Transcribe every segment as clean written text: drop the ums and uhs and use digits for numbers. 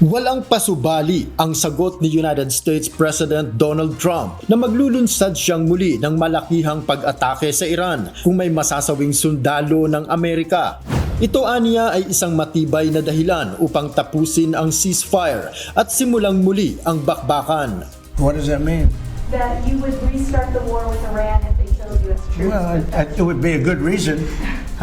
Walang pasubali ang sagot ni United States President Donald Trump na maglulunsad siyang muli ng malakihang pag-atake sa Iran kung may masasawing sundalo ng Amerika. Ito aniya ay isang matibay na dahilan upang tapusin ang ceasefire at simulang muli ang bakbakan. What does that mean? That you would restart the war with Iran if they killed U.S. troops. Well, it would be a good reason.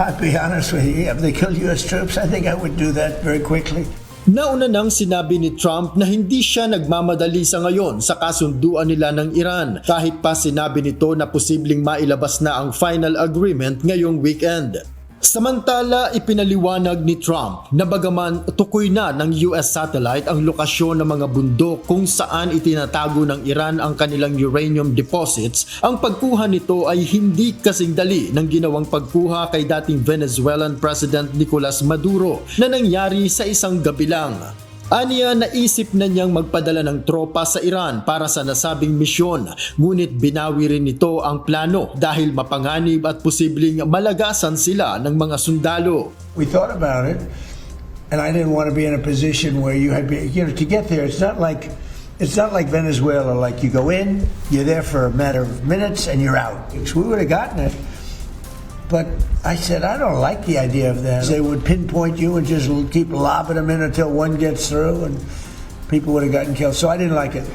I'll be honest with you. If they killed U.S. troops, I think I would do that very quickly. Nauna nang sinabi ni Trump na hindi siya nagmamadali sa ngayon sa kasunduan nila ng Iran kahit pa sinabi nito na posibleng mailabas na ang final agreement ngayong weekend. Samantala, ipinaliwanag ni Trump na bagaman tukoy na ng US satellite ang lokasyon ng mga bundok kung saan itinatago ng Iran ang kanilang uranium deposits, ang pagkuha nito ay hindi kasing dali ng ginawang pagkuha kay dating Venezuelan President Nicolas Maduro na nangyari sa isang gabi lang. Aniya, naisip na niyang magpadala ng tropa sa Iran para sa nasabing misyon, ngunit binawi rin nito ang plano dahil mapanganib at posibleng malagasan sila ng mga sundalo. We thought about it, and I didn't want to be in a position where you had, to get there. It's not like Venezuela. Like you go in, you're there for a matter of minutes, and you're out. We would have gotten it. But I said, I don't like the idea of that. They would pinpoint you and just keep lobbing them in until one gets through and people would have gotten killed. So I didn't like it.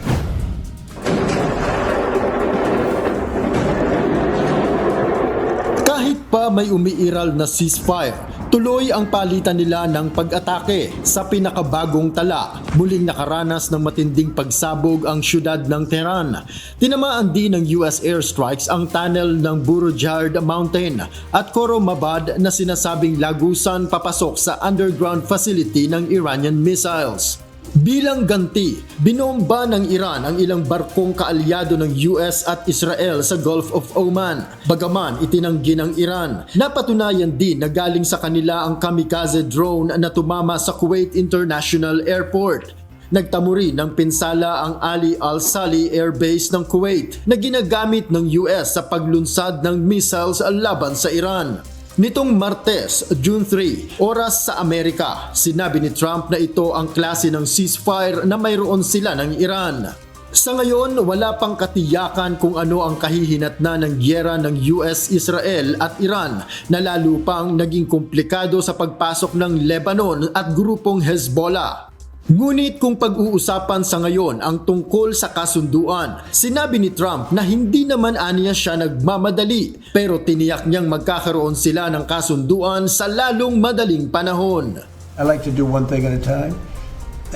Kahit pa may umiiral na ceasefire, tuloy ang palitan nila ng pag-atake. Sa pinakabagong tala, muling nakaranas ng matinding pagsabog ang syudad ng Tehran. Tinamaan din ng US airstrikes ang tunnel ng Burujard Mountain at Khorramabad na sinasabing lagusan papasok sa underground facility ng Iranian missiles. Bilang ganti, binomba ng Iran ang ilang barkong kaalyado ng US at Israel sa Gulf of Oman. Bagaman itinanggi ng Iran, napatunayan din na galing sa kanila ang kamikaze drone na tumama sa Kuwait International Airport. Nagtamo rin ng pinsala ang Ali Al-Sali Air Base ng Kuwait na ginagamit ng US sa paglunsad ng missiles laban sa Iran. Nitong Martes, June 3, oras sa Amerika, sinabi ni Trump na ito ang klase ng ceasefire na mayroon sila ng Iran. Sa ngayon, wala pang katiyakan kung ano ang kahihinatnan ng gyera ng US, Israel at Iran na lalo pang naging komplikado sa pagpasok ng Lebanon at grupong Hezbollah. Ngunit kung pag-uusapan sa ngayon ang tungkol sa kasunduan, sinabi ni Trump na hindi naman aniya siya nagmamadali pero tiniyak niyang magkakaroon sila ng kasunduan sa lalong madaling panahon. I like to do one thing at a time,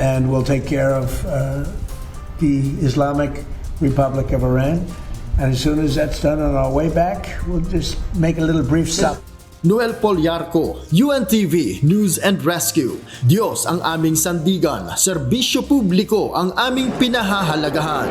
and we'll take care of the Islamic Republic of Iran. And as soon as that's done on our way back, we'll just make a little brief stop. Noel Polyarco, UNTV News and Rescue. Diyos ang aming sandigan, serbisyo publiko ang aming pinahahalagahan.